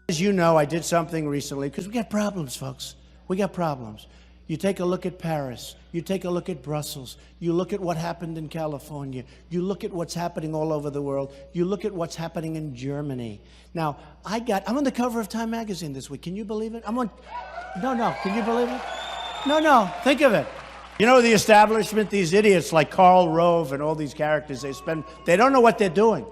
As you know, I did something recently, because we got problems, folks. We got problems. You take a look at Paris, you take a look at Brussels, you look at what happened in California, you look at what's happening all over the world, you look at what's happening in Germany. Now, I'm on the cover of Time magazine this week. Can you believe it? No, can you believe it? No, think of it. You know, the establishment, these idiots like Karl Rove and all these characters, they don't know what they're doing.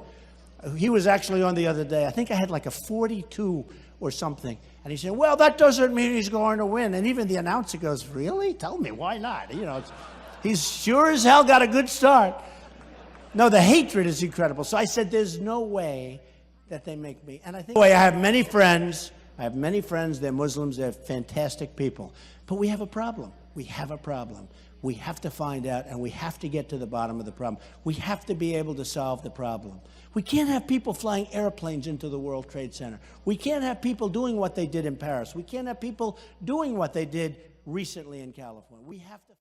He was actually on the other day. I think I had like a 42 or something. And he said, well, that doesn't mean he's going to win. And even the announcer goes, really? Tell me, why not? You know, he's sure as hell got a good start. No, the hatred is incredible. So I said, there's no way that they make me. And I think, I have many friends. They're Muslims. They're fantastic people. But we have a problem. We have a problem. We have to find out, and we have to get to the bottom of the problem. We have to be able to solve the problem. We can't have people flying airplanes into the World Trade Center. We can't have people doing what they did in Paris. We can't have people doing what they did recently in California. We have to.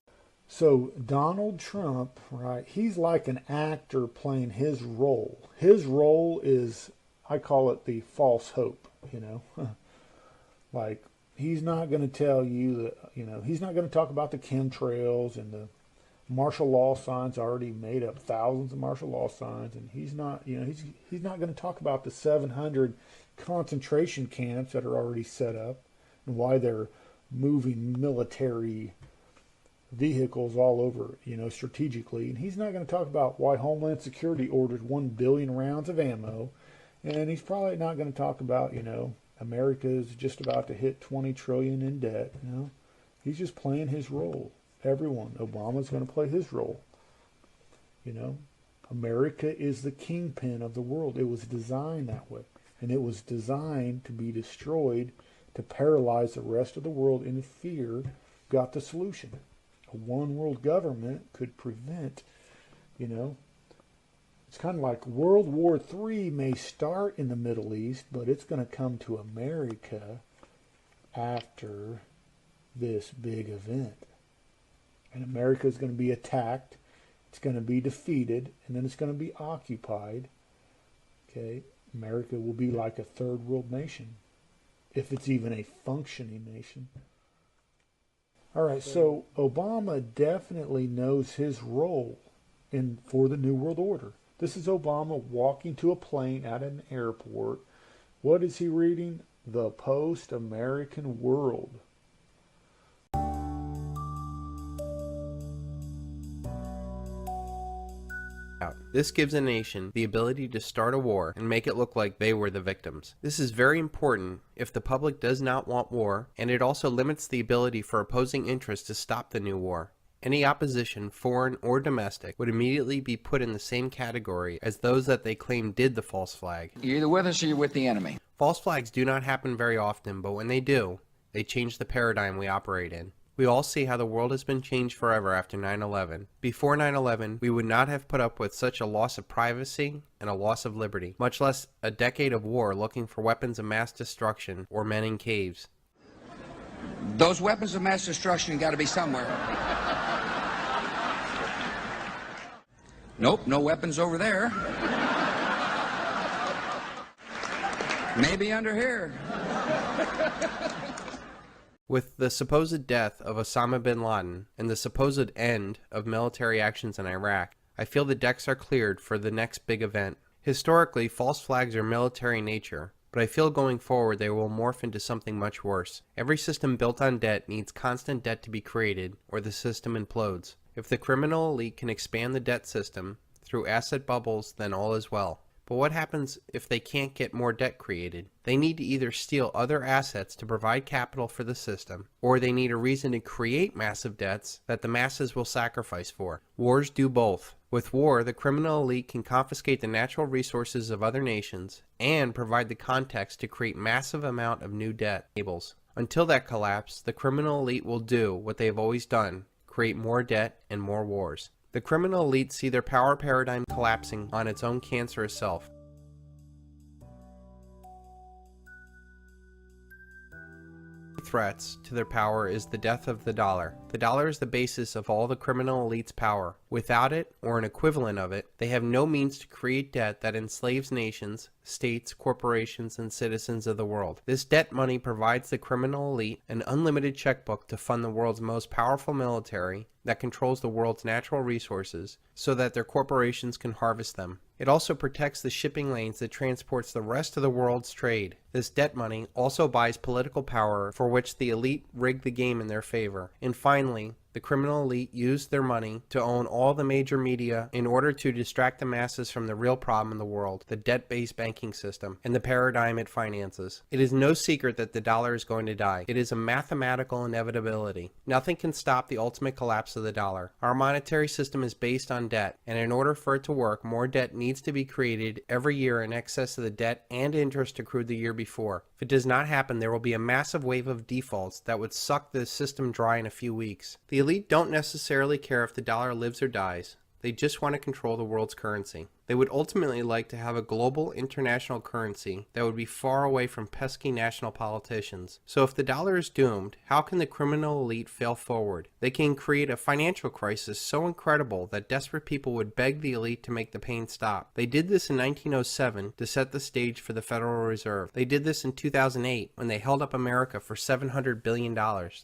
So Donald Trump, right, he's like an actor playing his role. His role is, I call it the false hope, you know. Like, he's not going to tell you that, you know, he's not going to talk about the chemtrails and the martial law signs. Already made up thousands of martial law signs, and he's not, you know, he's not going to talk about the 700 concentration camps that are already set up and why they're moving military vehicles all over, you know, strategically. And he's not going to talk about why Homeland Security ordered 1 billion rounds of ammo, and he's probably not going to talk about, you know, America is just about to hit 20 trillion in debt. You know, he's just playing his role. Obama's going to play his role. You know, America is the kingpin of the world. It was designed that way, and it was designed to be destroyed, to paralyze the rest of the world in fear. Got the solution. A one world government could prevent, you know. It's kind of like World War III may start in the Middle East, but it's going to come to America after this big event. And America is going to be attacked, it's going to be defeated, and then it's going to be occupied. Okay, America will be like a third world nation, if it's even a functioning nation. All right, so Obama definitely knows his role for the New World Order. This is Obama walking to a plane at an airport. What is he reading? The Post-American World. This gives a nation the ability to start a war and make it look like they were the victims. This is very important if the public does not want war, and it also limits the ability for opposing interests to stop the new war. Any opposition, foreign or domestic, would immediately be put in the same category as those that they claim did the false flag. You're either with us or you're with the enemy. False flags do not happen very often, but when they do, they change the paradigm we operate in. We all see how the world has been changed forever after 9/11. Before 9/11, we would not have put up with such a loss of privacy and a loss of liberty, much less a decade of war looking for weapons of mass destruction or men in caves. Those weapons of mass destruction got to be somewhere. Nope, no weapons over there. Maybe under here. With the supposed death of Osama bin Laden and the supposed end of military actions in Iraq, I feel the decks are cleared for the next big event. Historically, false flags are military in nature, but I feel going forward they will morph into something much worse. Every system built on debt needs constant debt to be created, or the system implodes. If the criminal elite can expand the debt system through asset bubbles, then all is well. But what happens if they can't get more debt created? They need to either steal other assets to provide capital for the system, or they need a reason to create massive debts that the masses will sacrifice for. Wars do both. With war, the criminal elite can confiscate the natural resources of other nations and provide the context to create massive amount of new debt tables. Until that collapse, the criminal elite will do what they have always done, create more debt and more wars. The criminal elite see their power paradigm collapsing on its own cancerous self. threats to their power is the death of the dollar. The dollar is the basis of all the criminal elite's power. Without it, or an equivalent of it, they have no means to create debt that enslaves nations, states, corporations, and citizens of the world. This debt money provides the criminal elite an unlimited checkbook to fund the world's most powerful military that controls the world's natural resources so that their corporations can harvest them. It also protects the shipping lanes that transports the rest of the world's trade. This debt money also buys political power for which the elite rig the game in their favor. And finally, the criminal elite used their money to own all the major media in order to distract the masses from the real problem in the world, the debt-based banking system, and the paradigm it finances. It is no secret that the dollar is going to die. It is a mathematical inevitability. Nothing can stop the ultimate collapse of the dollar. Our monetary system is based on debt, and in order for it to work, more debt needs to be created every year in excess of the debt and interest accrued the year before. If it does not happen, there will be a massive wave of defaults that would suck the system dry in a few weeks. The elite don't necessarily care if the dollar lives or dies. They just want to control the world's currency. They would ultimately like to have a global international currency that would be far away from pesky national politicians. So if the dollar is doomed, how can the criminal elite fail forward? They can create a financial crisis so incredible that desperate people would beg the elite to make the pain stop. They did this in 1907 to set the stage for the Federal Reserve. They did this in 2008 when they held up America for $700 billion.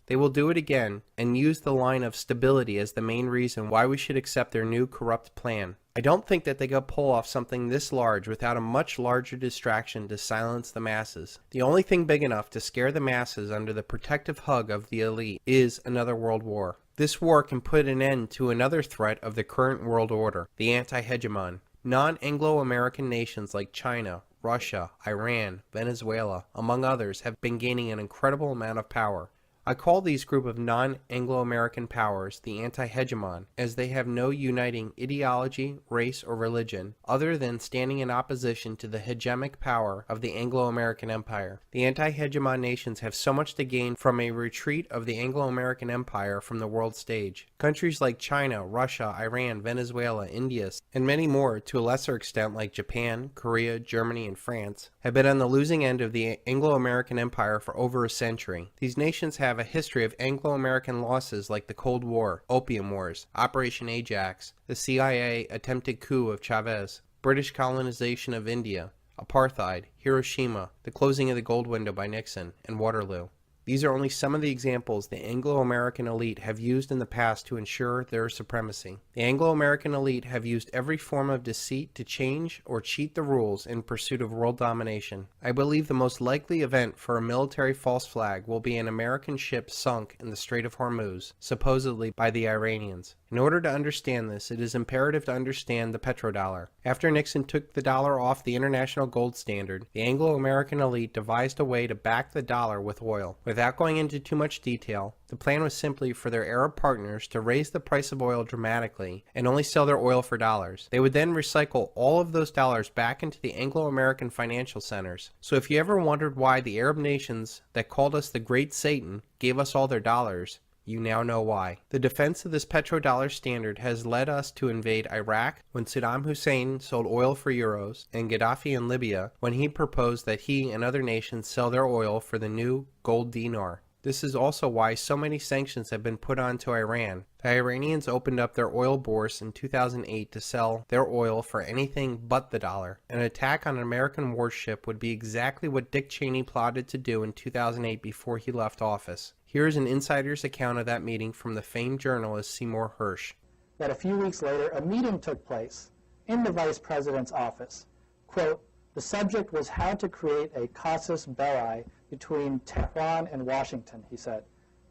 They will do it again and use the line of stability as the main reason why we should accept their new corrupt plan. I don't think that they could pull off something this large without a much larger distraction to silence the masses. The only thing big enough to scare the masses under the protective hug of the elite is another world war. This war can put an end to another threat of the current world order, the anti-hegemon. Non-Anglo-American nations like China, Russia, Iran, Venezuela, among others, have been gaining an incredible amount of power. I call these group of non-Anglo-American powers the anti-hegemon, as they have no uniting ideology, race, or religion, other than standing in opposition to the hegemonic power of the Anglo-American Empire. The anti-hegemon nations have so much to gain from a retreat of the Anglo-American Empire from the world stage. Countries like China, Russia, Iran, Venezuela, India, and many more, to a lesser extent like Japan, Korea, Germany, and France, have been on the losing end of the Anglo-American Empire for over a century. These nations have a history of Anglo-American losses like the Cold War, Opium Wars, Operation Ajax, the CIA attempted coup of Chavez, British colonization of India, apartheid, Hiroshima, the closing of the gold window by Nixon, and Waterloo. These are only some of the examples the Anglo-American elite have used in the past to ensure their supremacy. The Anglo-American elite have used every form of deceit to change or cheat the rules in pursuit of world domination. I believe the most likely event for a military false flag will be an American ship sunk in the Strait of Hormuz, supposedly by the Iranians. In order to understand this, it is imperative to understand the petrodollar. After Nixon took the dollar off the international gold standard, the Anglo-American elite devised a way to back the dollar with oil. Without going into too much detail, the plan was simply for their Arab partners to raise the price of oil dramatically and only sell their oil for dollars. They would then recycle all of those dollars back into the Anglo-American financial centers. So if you ever wondered why the Arab nations that called us the Great Satan gave us all their dollars, you now know why. The defense of this petrodollar standard has led us to invade Iraq when Saddam Hussein sold oil for euros, and Gaddafi in Libya when he proposed that he and other nations sell their oil for the new gold dinar. This is also why so many sanctions have been put onto Iran. The Iranians opened up their oil bourse in 2008 to sell their oil for anything but the dollar. An attack on an American warship would be exactly what Dick Cheney plotted to do in 2008 before he left office. Here is an insider's account of that meeting from the famed journalist Seymour Hersh. That a few weeks later, a meeting took place in the vice president's office. Quote, the subject was how to create a casus belli between Tehran and Washington, he said.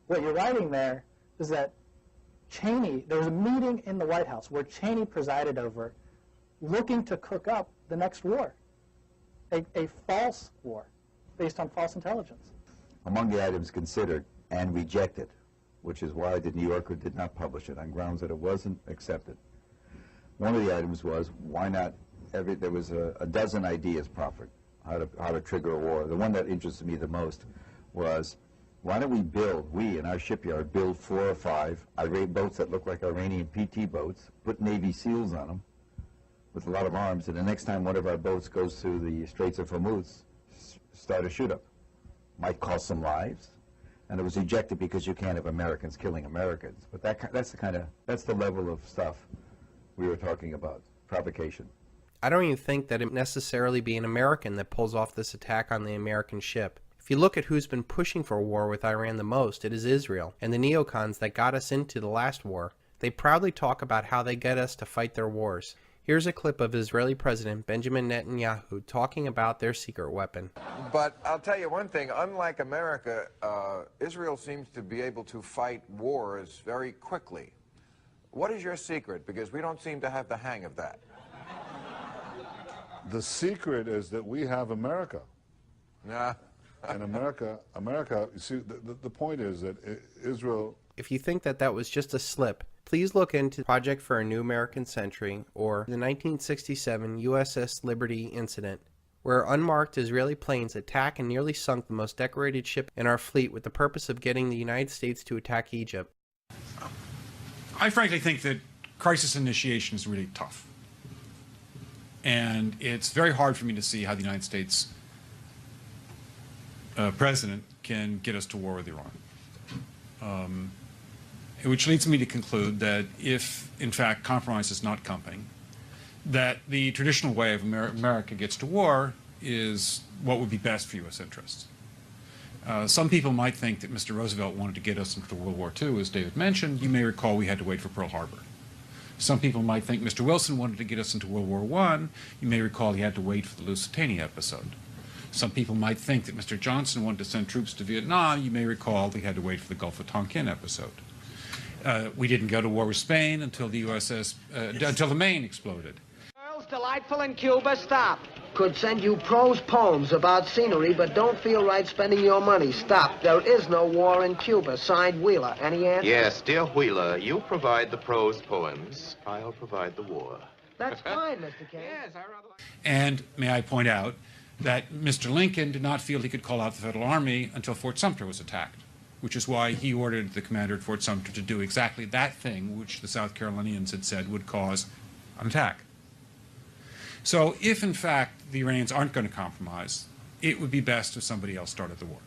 What you're writing there is that Cheney, there was a meeting in the White House where Cheney presided over, looking to cook up the next war, a false war based on false intelligence. Among the items considered and rejected, which is why the New Yorker did not publish it, on grounds that it wasn't accepted. One of the items was, why not, there was a dozen ideas proffered, how to trigger a war. The one that interested me the most was, why don't we in our shipyard, build 4 or 5 boats that look like Iranian PT boats, put Navy SEALs on them with a lot of arms, and the next time one of our boats goes through the Straits of Hormuz, start a shoot-up. Might cost some lives, And it was ejected because you can't have Americans killing Americans. But that's the level of stuff we were talking about, provocation. I don't even think that it necessarily be an American that pulls off this attack on the American ship. If you look at who's been pushing for war with Iran the most, it is Israel, and the neocons that got us into the last war. They proudly talk about how they get us to fight their wars. Here's a clip of Israeli President Benjamin Netanyahu talking about their secret weapon. But I'll tell you one thing, unlike America, Israel seems to be able to fight wars very quickly. What is your secret? Because we don't seem to have the hang of that. The secret is that we have America. Nah. And America, you see, the point is that Israel... If you think that that was just a slip, please look into Project for a New American Century or the 1967 USS Liberty incident, where unmarked Israeli planes attacked and nearly sunk the most decorated ship in our fleet with the purpose of getting the United States to attack Egypt. I frankly think that crisis initiation is really tough. And it's very hard for me to see how the United States president can get us to war with Iran. Which leads me to conclude that if, in fact, compromise is not coming, that the traditional way of America gets to war is what would be best for U.S. interests. Some people might think that Mr. Roosevelt wanted to get us into World War II, as David mentioned. You may recall we had to wait for Pearl Harbor. Some people might think Mr. Wilson wanted to get us into World War I. You may recall he had to wait for the Lusitania episode. Some people might think that Mr. Johnson wanted to send troops to Vietnam. You may recall he had to wait for the Gulf of Tonkin episode. We didn't go to war with Spain until the until the Maine exploded. Girls delightful in Cuba, stop. Could send you prose poems about scenery, but don't feel right spending your money. Stop. There is no war in Cuba. Signed, Wheeler. Any answer? Yes, dear Wheeler, you provide the prose poems. I'll provide the war. That's fine, Mr. Kane. Yes, I rather like... And may I point out that Mr. Lincoln did not feel he could call out the Federal Army until Fort Sumter was attacked, which is why he ordered the commander at Fort Sumter to do exactly that thing which the South Carolinians had said would cause an attack. So if, in fact, the Iranians aren't going to compromise, it would be best if somebody else started the war.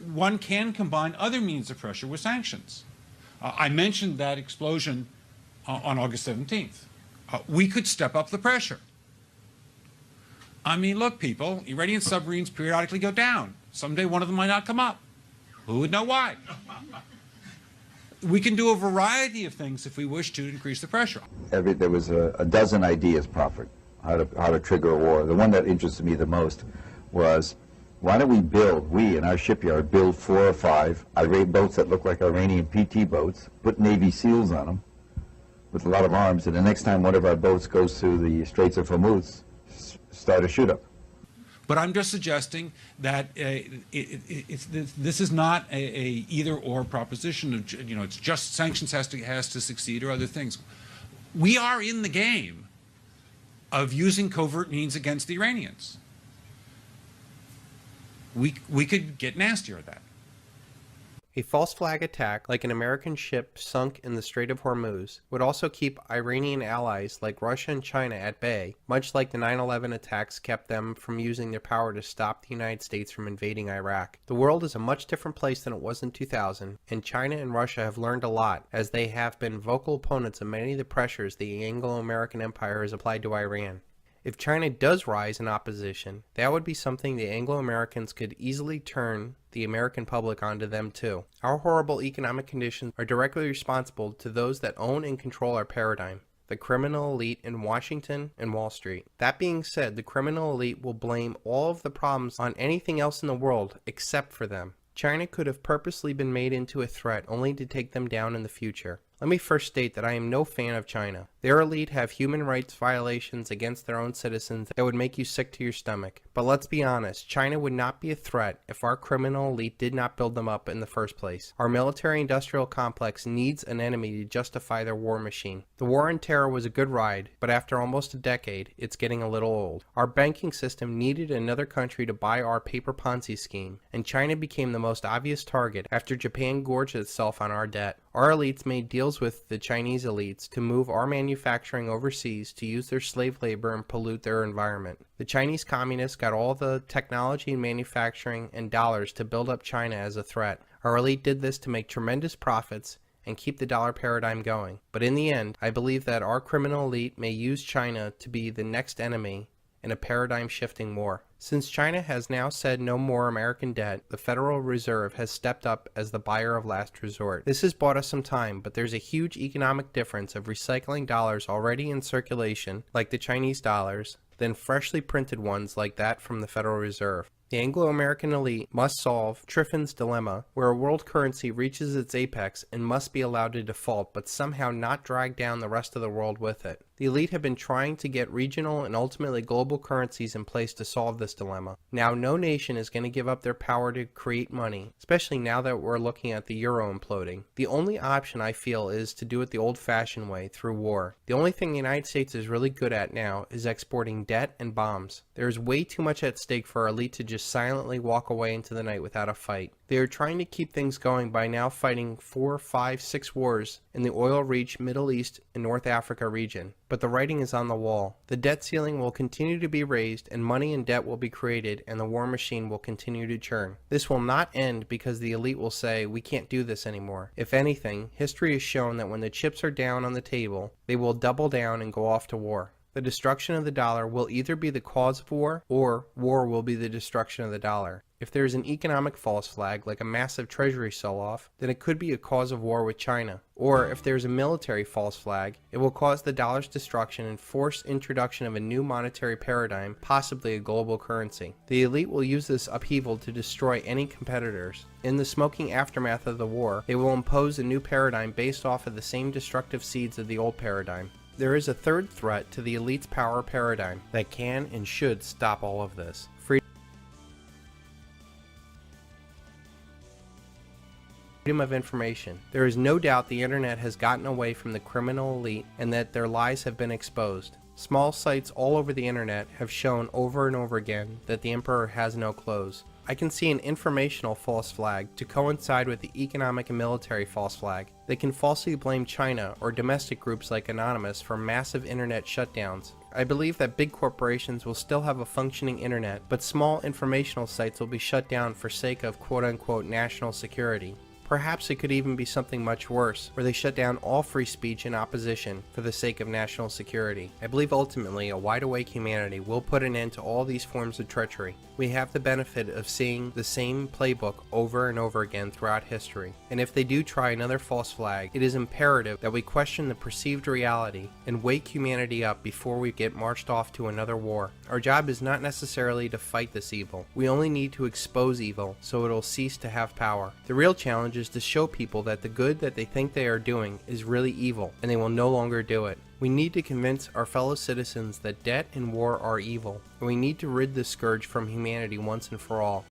One can combine other means of pressure with sanctions. I mentioned that explosion on August 17th. We could step up the pressure. I mean, look, people, Iranian submarines periodically go down. Someday one of them might not come up. Who would know why? We can do a variety of things if we wish to increase the pressure. There was a dozen ideas proffered how to trigger a war. The one that interested me the most was, why don't we in our shipyard build 4 or 5 Iranian boats that look like Iranian PT boats, put Navy SEALs on them with a lot of arms, and the next time one of our boats goes through the Straits of Hormuz, start a shoot-up. But I'm just suggesting that this is not a either-or proposition. It's just sanctions has to succeed or other things. We are in the game of using covert means against the Iranians. We could get nastier at that. A false flag attack, like an American ship sunk in the Strait of Hormuz, would also keep Iranian allies like Russia and China at bay, much like the 9/11 attacks kept them from using their power to stop the United States from invading Iraq. The world is a much different place than it was in 2000, and China and Russia have learned a lot, as they have been vocal opponents of many of the pressures the Anglo-American empire has applied to Iran. If China does rise in opposition, that would be something the Anglo-Americans could easily turn the American public onto them too. Our horrible economic conditions are directly responsible to those that own and control our paradigm, the criminal elite in Washington and Wall Street. That being said, the criminal elite will blame all of the problems on anything else in the world except for them. China could have purposely been made into a threat only to take them down in the future. Let me first state that I am no fan of China. Their elite have human rights violations against their own citizens that would make you sick to your stomach. But let's be honest, China would not be a threat if our criminal elite did not build them up in the first place. Our military-industrial complex needs an enemy to justify their war machine. The war on terror was a good ride, but after almost a decade, it's getting a little old. Our banking system needed another country to buy our paper Ponzi scheme, and China became the most obvious target after Japan gorged itself on our debt. Our elites made deals deals with the Chinese elites to move our manufacturing overseas to use their slave labor and pollute their environment. The Chinese communists got all the technology and manufacturing and dollars to build up China as a threat. Our elite did this to make tremendous profits and keep the dollar paradigm going. But in the end, I believe that our criminal elite may use China to be the next enemy in a paradigm-shifting war. Since China has now said no more American debt, the Federal Reserve has stepped up as the buyer of last resort. This has bought us some time, but there's a huge economic difference of recycling dollars already in circulation, like the Chinese dollars, than freshly printed ones like that from the Federal Reserve. The Anglo-American elite must solve Triffin's dilemma, where a world currency reaches its apex and must be allowed to default, but somehow not drag down the rest of the world with it. The elite have been trying to get regional and ultimately global currencies in place to solve this dilemma. Now, no nation is going to give up their power to create money, especially now that we're looking at the euro imploding. The only option, I feel, is to do it the old-fashioned way, through war. The only thing the United States is really good at now is exporting debt and bombs. There is way too much at stake for our elite to just silently walk away into the night without a fight. They are trying to keep things going by now fighting 4, 5, 6 wars in the oil-rich Middle East and North Africa region. But the writing is on the wall. The debt ceiling will continue to be raised, and money and debt will be created, and the war machine will continue to churn. This will not end because the elite will say, we can't do this anymore. If anything, history has shown that when the chips are down on the table, they will double down and go off to war. The destruction of the dollar will either be the cause of war, or war will be the destruction of the dollar. If there is an economic false flag, like a massive treasury sell-off, then it could be a cause of war with China. Or if there is a military false flag, it will cause the dollar's destruction and force introduction of a new monetary paradigm, possibly a global currency. The elite will use this upheaval to destroy any competitors. In the smoking aftermath of the war, they will impose a new paradigm based off of the same destructive seeds of the old paradigm. There is a third threat to the elite's power paradigm that can and should stop all of this. Freedom of information. There is no doubt the internet has gotten away from the criminal elite and that their lies have been exposed. Small sites all over the internet have shown over and over again that the emperor has no clothes. I can see an informational false flag to coincide with the economic and military false flag. They can falsely blame China or domestic groups like Anonymous for massive internet shutdowns. I believe that big corporations will still have a functioning internet, but small informational sites will be shut down for sake of quote-unquote national security. Perhaps it could even be something much worse, where they shut down all free speech and opposition for the sake of national security. I believe ultimately a wide-awake humanity will put an end to all these forms of treachery. We have the benefit of seeing the same playbook over and over again throughout history. And if they do try another false flag, it is imperative that we question the perceived reality and wake humanity up before we get marched off to another war. Our job is not necessarily to fight this evil. We only need to expose evil so it will cease to have power. The real challenge is to show people that the good that they think they are doing is really evil, and they will no longer do it. We need to convince our fellow citizens that debt and war are evil, and we need to rid this scourge from humanity once and for all.